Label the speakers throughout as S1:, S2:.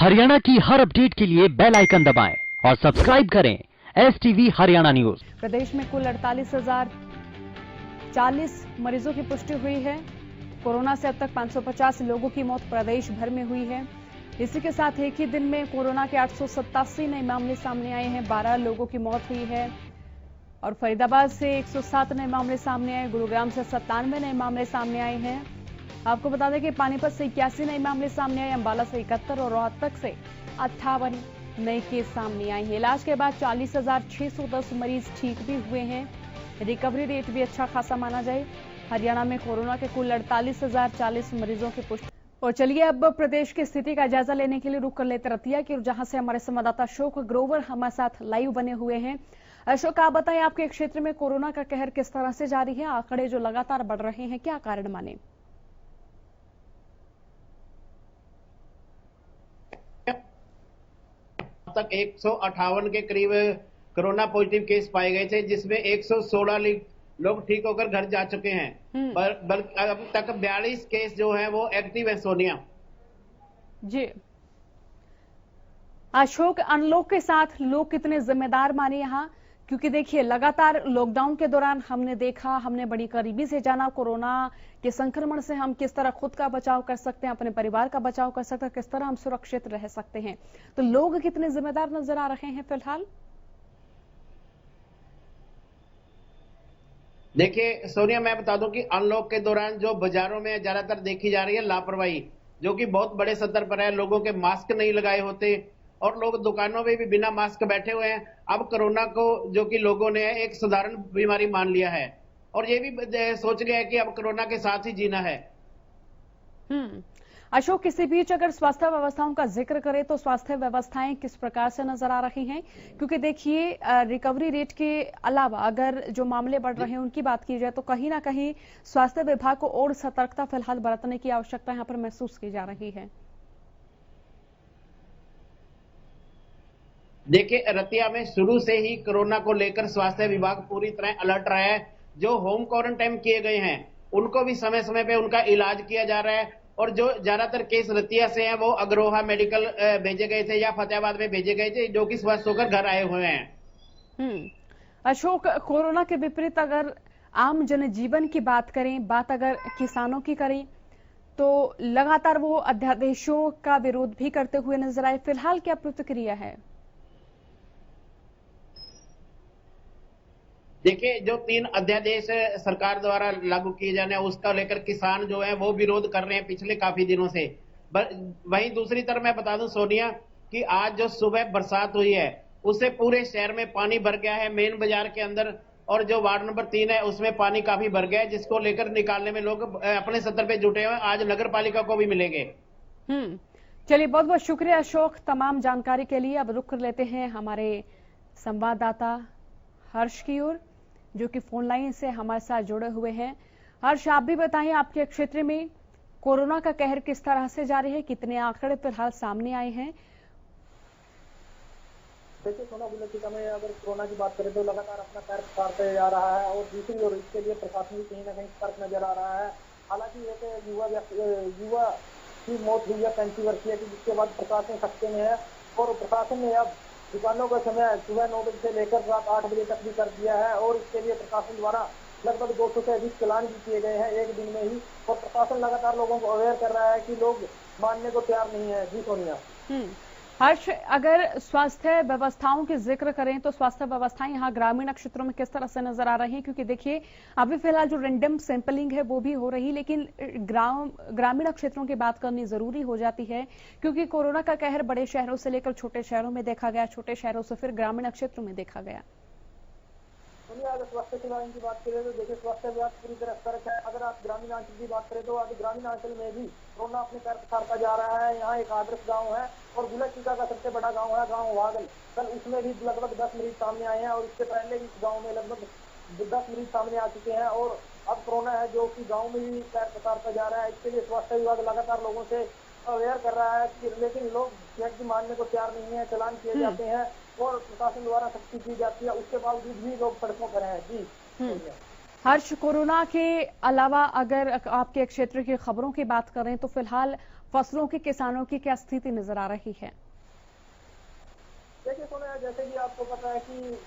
S1: हरियाणा की हर अपडेट के लिए बेल आइकन दबाएं और सब्सक्राइब करें STV हरियाणा न्यूज।
S2: प्रदेश में कुल 48,040 मरीजों की पुष्टि हुई है। कोरोना से अब तक 550 लोगों की मौत प्रदेश भर में हुई है। इसी के साथ एक ही दिन में कोरोना के 887 नए मामले सामने आए हैं। 12 लोगों की मौत हुई है और फरीदाबाद से 107 नए मामले सामने आए। गुरुग्राम से 97 नए मामले सामने आए हैं। आपको बता दें कि पानीपत से 81 नए मामले सामने आए, अंबाला से 71 और रोहतक से 58 नए केस सामने आए हैं। इलाज के बाद 40,610 मरीज ठीक भी हुए हैं। रिकवरी रेट भी अच्छा खासा माना जाए। हरियाणा में कोरोना के कुल 48,040 मरीजों की पुष्टि। और चलिए अब प्रदेश की स्थिति का जायजा लेने के लिए रुक कर लेते रतिया की, जहां से हमारे संवाददाता अशोक ग्रोवर हमारे साथ लाइव बने हुए हैं। अशोक, आप बताएं, आपके क्षेत्र में कोरोना का कहर किस तरह से जारी है? आंकड़े जो लगातार बढ़ रहे हैं, क्या कारण माने?
S3: अब तक 158 के करीब कोरोना पॉजिटिव केस पाए गए थे, जिसमें 116 लोग ठीक होकर घर जा चुके हैं। बल्कि अब तक 42 केस जो हैं वो एक्टिव है। सोनिया
S2: जी अशोक, अनलॉक के साथ लोग कितने जिम्मेदार माने यहाँ? क्योंकि देखिए, लगातार लॉकडाउन के दौरान हमने देखा, हमने बड़ी करीबी से जाना कोरोना के संक्रमण से हम किस तरह खुद का बचाव कर सकते हैं, अपने परिवार का बचाव कर सकते हैं, किस तरह हम सुरक्षित रह सकते हैं। तो लोग कितने जिम्मेदार नजर आ रहे हैं फिलहाल?
S3: देखिए सोनिया, मैं बता दूं कि अनलॉक के दौरान जो बाजारों में ज्यादातर देखी जा रही है लापरवाही, जो कि बहुत बड़े स्तर पर है। लोगों के मास्क नहीं लगाए होते और लोग दुकानों में भी बिना मास्क बैठे हुए हैं। अब कोरोना को जो कि लोगों ने एक साधारण बीमारी मान लिया है और ये भी सोच गया है कि अब कोरोना के साथ ही जीना है।
S2: अशोक, किसी बीच अगर स्वास्थ्य व्यवस्थाओं का जिक्र करें तो स्वास्थ्य व्यवस्थाएं किस प्रकार से नजर आ रही हैं? क्योंकि देखिए, रिकवरी रेट के अलावा अगर जो मामले बढ़ रहे हैं उनकी बात की जाए तो कहीं ना कहीं स्वास्थ्य विभाग को और सतर्कता फिलहाल बरतने की आवश्यकता यहां पर महसूस की जा रही है।
S3: देखिए, रतिया में शुरू से ही कोरोना को लेकर स्वास्थ्य विभाग पूरी तरह अलर्ट रहा है। जो होम क्वारंटाइन किए गए हैं उनको भी समय समय पे उनका इलाज किया जा रहा है और जो ज्यादातर केस रतिया से हैं वो अग्रोहा मेडिकल भेजे गए थे या फतेहाबाद में भेजे गए थे, जो कि स्वस्थ होकर घर आए हुए हैं।
S2: अशोक, कोरोना के विपरीत अगर आम जनजीवन की बात करें, बात अगर किसानों की करें तो लगातार वो अध्यादेशों का विरोध भी करते हुए नजर आए। फिलहाल क्या प्रतिक्रिया है?
S3: देखिए, जो 3 अध्यादेश सरकार द्वारा लागू किए जाने हैं उसका लेकर किसान जो है वो विरोध कर रहे हैं पिछले काफी दिनों से। वहीं दूसरी तरफ मैं बता दूं सोनिया कि आज जो सुबह बरसात हुई है उससे पूरे शहर में पानी भर गया है, मेन बाजार के अंदर। और जो वार्ड नंबर 3 है उसमें पानी काफी भर गया है, जिसको लेकर निकालने में लोग अपने स्तर पे जुटे हुए हैं। आज नगर पालिका को भी मिलेंगे।
S2: चलिए, बहुत बहुत शुक्रिया अशोक तमाम जानकारी के लिए। अब रुख कर लेते हैं हमारे संवाददाता हर्ष की ओर, जो कि फोन लाइन से हमारे साथ जुड़े हुए हैं। हर्ष, आप भी बताएं, आपके क्षेत्र में कोरोना का कहर किस तरह से जारी है? कितने आंकड़े फिलहाल सामने आए हैं?
S4: देखिए सोना, बुलेटिका में अगर कोरोना की बात करें तो लगातार अपना पैर पसारते जा रहा है और दूसरी ओर इसके लिए प्रशासन भी कहीं ना कहीं सतर्क नजर आ रहा है। हालांकि एक युवा की मौत हुई है 35 वर्षीय की, जिसके बाद प्रशासन सख्ते में है और प्रशासन ने अब दुकानों का समय सुबह 9 बजे से लेकर रात 8 बजे तक भी कर दिया है और इसके लिए प्रशासन द्वारा लगभग 200 से अधिक चालान भी किए गए हैं एक दिन में ही। और प्रशासन लगातार लोगों को अवेयर कर रहा है कि लोग मानने को तैयार नहीं है। जी सोनिया।
S2: हर्ष, अगर स्वास्थ्य व्यवस्थाओं की जिक्र करें तो स्वास्थ्य व्यवस्थाएं यहाँ ग्रामीण क्षेत्रों में किस तरह से नजर आ रही हैं? क्योंकि देखिए, अभी फिलहाल जो रैंडम सैंपलिंग है वो भी हो रही, लेकिन ग्रामीण क्षेत्रों की बात करनी जरूरी हो जाती है, क्योंकि कोरोना का कहर बड़े शहरों से लेकर छोटे शहरों में देखा गया, छोटे शहरों से फिर ग्रामीण क्षेत्रों में देखा गया।
S4: अगर स्वास्थ्य सेवाओं की बात करें तो देखिए, स्वास्थ्य विभाग पूरी तरह सतर्क है। अगर आप ग्रामीण अंचल की बात करें तो आज ग्रामीण अंचल में भी कोरोना अपने पैर पसारता जा रहा है। यहाँ एक आदर्श गांव है और बुलेटिका का सबसे बड़ा गांव है गांव वागल। कल उसमें भी लगभग 10 मरीज सामने आए हैं और इससे पहले इस गाँव में लगभग 10 मरीज सामने आ चुके हैं और अब कोरोना है जो कि गाँव में भी पैर पसारता जा रहा है। इसके लिए स्वास्थ्य विभाग लगातार लोगों से अवेयर कर रहा है कि, लेकिन लोग मानने को तैयार नहीं है, चालान किए जाते हैं और प्रशासन द्वारा सख्ती की जाती है, उसके बावजूद भी लोग सड़कों पर हैं। जी
S2: हर्ष, कोरोना के अलावा अगर आपके क्षेत्र की खबरों की बात करें तो फिलहाल फसलों के किसानों की क्या स्थिति नजर आ रही है?
S4: देखिए सोनिया, जैसे कि आपको पता है कि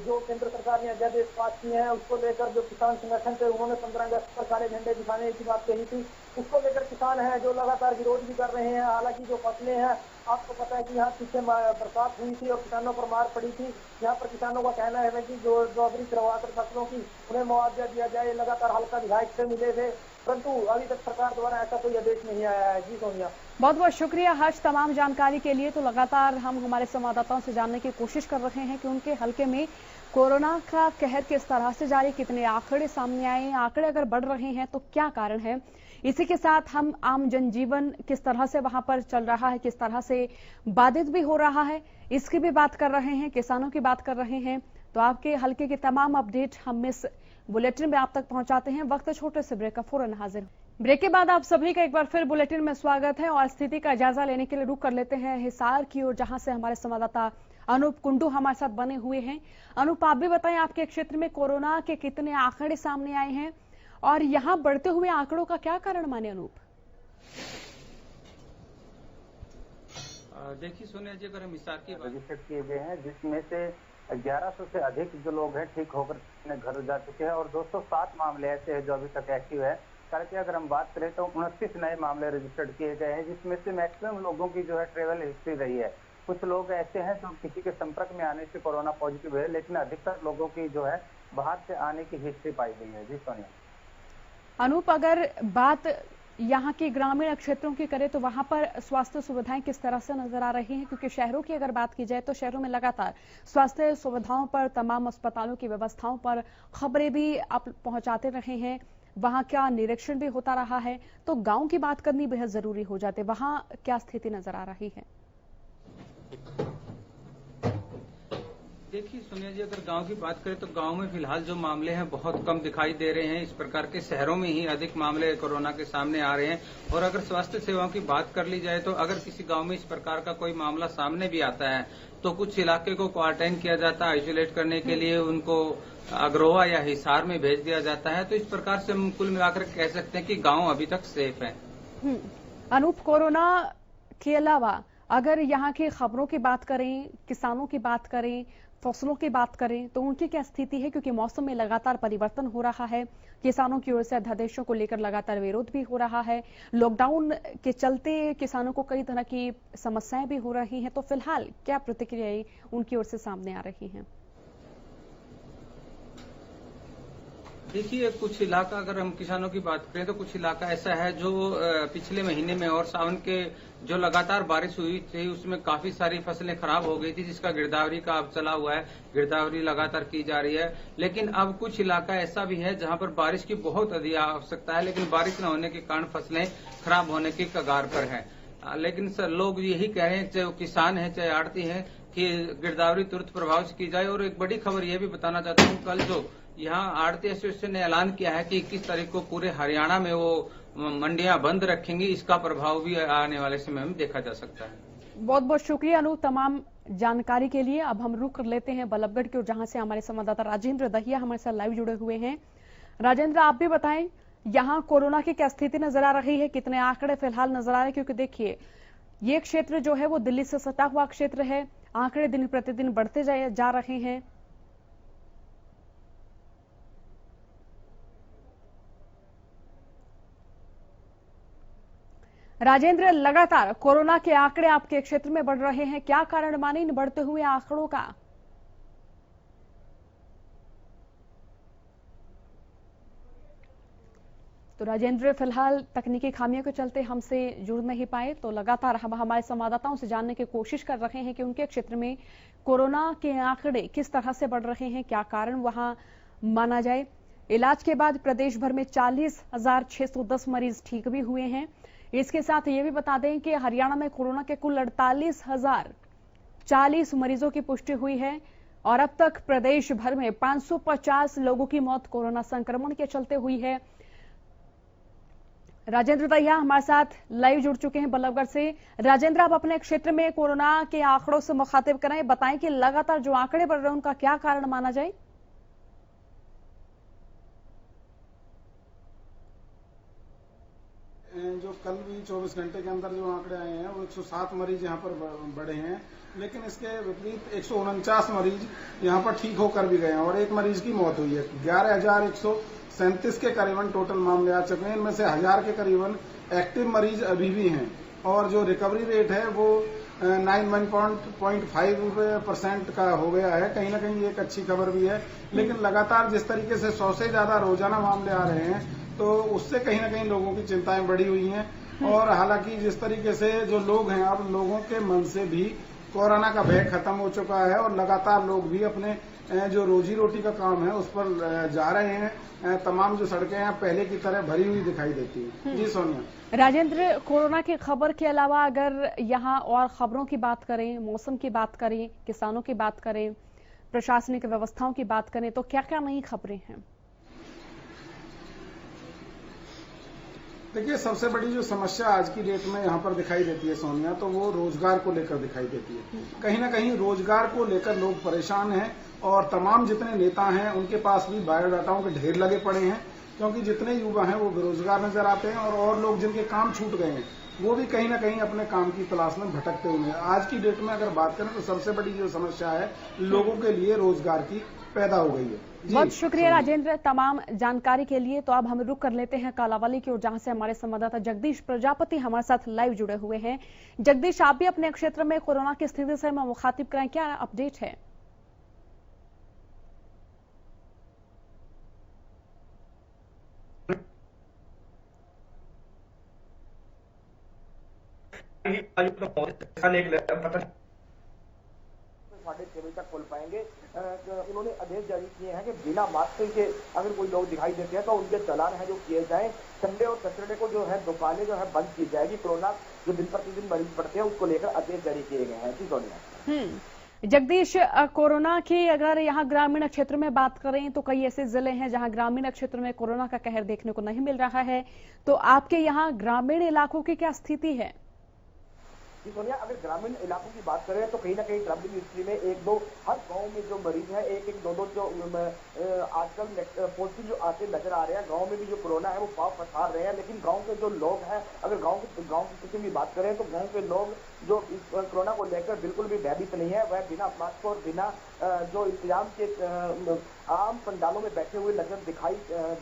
S4: जो केंद्र सरकार ने अध्यादेश पास किए हैं उसको लेकर जो किसान संगठन थे उन्होंने 15 अगस्त पर काले झंडे दिखाने की बात कही थी। उसको लेकर किसान हैं जो लगातार विरोध भी कर रहे हैं। हालांकि जो फसलें हैं, आपको पता है कि यहाँ पीछे बरसात हुई थी और किसानों पर मार पड़ी थी। यहाँ पर किसानों का कहना है कि जो अवधि करवाकर फसलों की उन्हें मुआवजा दिया जाए, लगातार हल्का विधायक से मिले थे, परंतु अभी तक सरकार द्वारा ऐसा कोई आदेश नहीं आया है। जी सोनिया,
S2: बहुत बहुत शुक्रिया हर्ष तमाम जानकारी के लिए। तो लगातार हम हमारे संवाददाताओं से जानने की कोशिश कर रहे हैं कि उनके हलके में कोरोना का कहर किस तरह से जारी, कितने आंकड़े सामने आए, आंकड़े अगर बढ़ रहे हैं तो क्या कारण है। इसी के साथ हम आम जनजीवन किस तरह से वहां पर चल रहा है, किस तरह से बाधित भी हो रहा है, इसकी भी बात कर रहे हैं, किसानों की बात कर रहे हैं। तो आपके हलके की तमाम अपडेट हम इस बुलेटिन में आप तक पहुंचाते हैं। वक्त छोटे से ब्रेक का, फौरन हाजिर। ब्रेक के बाद आप सभी का एक बार फिर बुलेटिन में स्वागत है और स्थिति का जायजा लेने के लिए रुक कर लेते हैं हिसार की ओर, जहां से हमारे संवाददाता अनूप कुंडू हमारे साथ बने हुए हैं। अनूप, आप भी बताएं आपके क्षेत्र में कोरोना के कितने आंकड़े सामने आए हैं और यहाँ बढ़ते हुए आंकड़ों का क्या कारण माने अनूप?
S5: देखिए सोनिया जी, अगर हम हिसार की
S6: रजिस्टर किए गए हैं जिसमें से 1100 से अधिक जो लोग हैं ठीक होकर अपने घर जा चुके हैं और 207 मामले ऐसे हैं जो अभी तक एक्टिव है। करके अगर हम बात करें तो 29 नए मामले रजिस्टर्ड किए गए हैं, जिसमें से मैक्सिमम लोगों की जो है ट्रेवल हिस्ट्री रही है। कुछ लोग ऐसे हैं जो किसी के संपर्क में आने से कोरोना पॉजिटिव है, लेकिन अधिकतर लोगों की जो है बाहर से आने की हिस्ट्री पाई गई है। जी सोनिया।
S2: अनूप, अगर बात यहाँ के ग्रामीण क्षेत्रों की करें तो वहां पर स्वास्थ्य सुविधाएं किस तरह से नजर आ रही हैं? क्योंकि शहरों की अगर बात की जाए तो शहरों में लगातार स्वास्थ्य सुविधाओं पर, तमाम अस्पतालों की व्यवस्थाओं पर खबरें भी आप पहुंचाते रहे हैं, वहां का निरीक्षण भी होता रहा है। तो गांव की बात करनी बेहद जरूरी हो जाती है, वहां क्या स्थिति नजर आ रही है?
S5: देखिए सोनिया जी, अगर गांव की बात करें तो गांव में फिलहाल जो मामले हैं बहुत कम दिखाई दे रहे हैं। इस प्रकार के शहरों में ही अधिक मामले कोरोना के सामने आ रहे हैं। और अगर स्वास्थ्य सेवाओं की बात कर ली जाए तो अगर किसी गांव में इस प्रकार का कोई मामला सामने भी आता है तो कुछ इलाके को क्वारंटाइन किया जाता है, आइसोलेट करने के लिए उनको अग्रोहा या हिसार में भेज दिया जाता है। तो इस प्रकार से हम कुल मिलाकर कह सकते हैं कि गाँव अभी तक सेफ है।
S2: अनूप, कोरोना के अलावा अगर यहाँ की खबरों की बात करें, किसानों की बात करें, फसलों की बात करें तो उनकी क्या स्थिति है? क्योंकि मौसम में लगातार परिवर्तन हो रहा है, किसानों की ओर से अध्यादेशों को लेकर लगातार विरोध भी हो रहा है, लॉकडाउन के चलते किसानों को कई तरह की समस्याएं भी हो रही हैं। तो फिलहाल क्या प्रतिक्रियाएं उनकी ओर से सामने आ रही हैं?
S5: देखिए, कुछ इलाका अगर हम किसानों की बात करें तो कुछ इलाका ऐसा है जो पिछले महीने में और सावन के जो लगातार बारिश हुई थी उसमें काफी सारी फसलें खराब हो गई थी, जिसका गिरदावरी का अब चला हुआ है, गिरदावरी लगातार की जा रही है। लेकिन अब कुछ इलाका ऐसा भी है जहां पर बारिश की बहुत अधिक आवश्यकता है, लेकिन बारिश न होने के कारण फसलें खराब होने की कगार पर है। लेकिन सर लोग यही कह रहे हैं, चाहे वो किसान है चाहे आड़ती है, कि गिरदावरी तुरंत प्रभाव से की जाए। और एक बड़ी खबर यह भी बताना चाहता हूँ, कल जो यहाँ आड़ती एसोसिएशन ने ऐलान किया है कि 21 तारीख को पूरे हरियाणा में वो मंडियां बंद रखेंगी, इसका प्रभाव भी आने वाले समय में देखा जा सकता है।
S2: बहुत बहुत शुक्रिया अनु तमाम जानकारी के लिए। अब हम रुक कर लेते हैं बल्लभगढ़ की ओर, जहां से हमारे संवाददाता राजेंद्र दहिया हमारे साथ लाइव जुड़े हुए हैं। राजेंद्र, आप भी बताएं यहाँ कोरोना की क्या स्थिति नजर आ रही है, कितने आंकड़े फिलहाल नजर आ रहे हैं? क्योंकि देखिए ये क्षेत्र जो है वो दिल्ली से सटा हुआ क्षेत्र है, आंकड़े दिन प्रतिदिन बढ़ते जा रहे हैं। राजेंद्र, लगातार कोरोना के आंकड़े आपके क्षेत्र में बढ़ रहे हैं, क्या कारण माने इन बढ़ते हुए आंकड़ों का? तो राजेंद्र फिलहाल तकनीकी खामियों के चलते हमसे जुड़ नहीं पाए, तो लगातार हम हमारे संवाददाताओं से जानने की कोशिश कर रहे हैं कि उनके क्षेत्र में कोरोना के आंकड़े किस तरह से बढ़ रहे हैं, क्या कारण वहां माना जाए। इलाज के बाद प्रदेश भर में 40,610 मरीज ठीक भी हुए हैं। इसके साथ ये भी बता दें कि हरियाणा में कोरोना के कुल 48,040 मरीजों की पुष्टि हुई है और अब तक प्रदेश भर में 550 लोगों की मौत कोरोना संक्रमण के चलते हुई है। राजेंद्र दहिया हमारे साथ लाइव जुड़ चुके हैं बल्लभगढ़ से। राजेंद्र, आप अपने क्षेत्र में कोरोना के आंकड़ों से मुखातिब कराएं, बताएं कि लगातार जो आंकड़े बढ़ रहे हैं उनका क्या कारण माना जाए।
S7: जो कल भी 24 घंटे के अंदर जो आंकड़े आए हैं वो 107 मरीज यहाँ पर बढ़े हैं, लेकिन इसके विपरीत 149 मरीज यहाँ पर ठीक होकर भी गए हैं और एक मरीज की मौत हुई है। 11,137 के करीबन टोटल मामले आ चुके हैं, इनमें से 1000 के करीबन एक्टिव मरीज अभी भी हैं और जो रिकवरी रेट है वो 91.5% का हो गया है। कहीं ना कहीं एक अच्छी खबर भी है, लेकिन लगातार जिस तरीके से 100 से ज्यादा रोजाना मामले आ रहे हैं तो उससे कहीं ना कहीं लोगों की चिंताएं बढ़ी हुई हैं। और हालांकि जिस तरीके से जो लोग हैं, अब लोगों के मन से भी कोरोना का भय खत्म हो चुका है और लगातार लोग भी अपने जो रोजी रोटी का काम है उस पर जा रहे हैं। तमाम जो सड़कें हैं पहले की तरह भरी हुई दिखाई देती हैं। जी सोनिया।
S2: राजेंद्र, कोरोना की खबर के अलावा अगर यहाँ और खबरों की बात करें, मौसम की बात करें, किसानों की बात करें, प्रशासनिक व्यवस्थाओं की बात करें, तो क्या क्या नई खबरें हैं?
S7: देखिए, सबसे बड़ी जो समस्या आज की डेट में यहाँ पर दिखाई देती है सोनिया, तो वो रोजगार को लेकर दिखाई देती है। कहीं ना कहीं रोजगार को लेकर लोग परेशान हैं और तमाम जितने नेता हैं उनके पास भी बायोडाटाओं के ढेर लगे पड़े हैं, क्योंकि जितने युवा हैं वो बेरोजगार नजर आते हैं और लोग जिनके काम छूट गए हैं वो भी कहीं ना कहीं अपने काम की तलाश में भटकते हुए हैं। आज की डेट में अगर बात करें तो सबसे बड़ी जो समस्या है लोगों के लिए रोजगार की पैदा हो गई है।
S2: बहुत शुक्रिया राजेंद्र तमाम जानकारी के लिए। तो अब हम रुक कर लेते हैं कालावाली की ओर, जहां से हमारे संवाददाता जगदीश प्रजापति हमारे साथ लाइव जुड़े हुए हैं। जगदीश, आप भी अपने क्षेत्र में कोरोना की स्थिति से मुखातिब कराएं, क्या अपडेट है?
S4: साढ़े 6 बजे तक खोल पाएंगे। उन्होंने आदेश जारी किए हैं कि बिना मास्क के अगर कोई लोग दिखाई देते हैं तो उनके चालान है जो किए जाएं। संडे और सैटरडे को जो है दुकानें जो है बंद की जाएगी। कोरोना जो दिन प्रतिदिन मरीज बढ़ते हैं उसको लेकर आदेश जारी किए गए हैं। जी सोनिया।
S2: जगदीश, कोरोना की अगर यहाँ ग्रामीण क्षेत्र में बात करें तो कई ऐसे जिले हैं जहां ग्रामीण क्षेत्र में कोरोना का कहर देखने को नहीं मिल रहा है, तो आपके यहाँ ग्रामीण इलाकों की क्या स्थिति है?
S4: सोनिया, अगर ग्रामीण इलाकों की बात करें तो कहीं ना कहीं ग्रामीण हिस्ट्री में एक दो हर गांव में जो मरीज है एक दो जो आजकल पॉजिटिव जो आते नजर आ रहे हैं। गांव में भी जो कोरोना है वो पाव पसार रहे हैं, लेकिन गांव के जो लोग हैं, अगर गांव की स्थिति की बात करें तो गांव के लोग जो इस कोरोना को लेकर बिल्कुल भी भयभीत नहीं है। वह बिना मास्क और बिना जो इंतजाम के आम पंडालों में बैठे हुए नजर दिखाई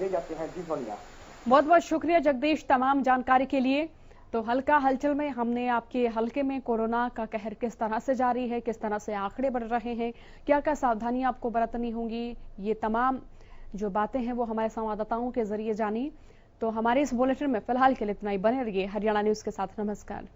S4: दे जाते हैं। जी सोनिया,
S2: बहुत बहुत शुक्रिया जगदीश तमाम जानकारी के लिए। तो हल्का हलचल में हमने आपके हलके में कोरोना का कहर किस तरह से जारी है, किस तरह से आंकड़े बढ़ रहे हैं, क्या क्या सावधानियां आपको बरतनी होंगी, ये तमाम जो बातें हैं वो हमारे संवाददाताओं के जरिए जानी। तो हमारे इस बुलेटिन में फिलहाल के लिए इतना ही। बने रहिए हरियाणा न्यूज के साथ। नमस्कार।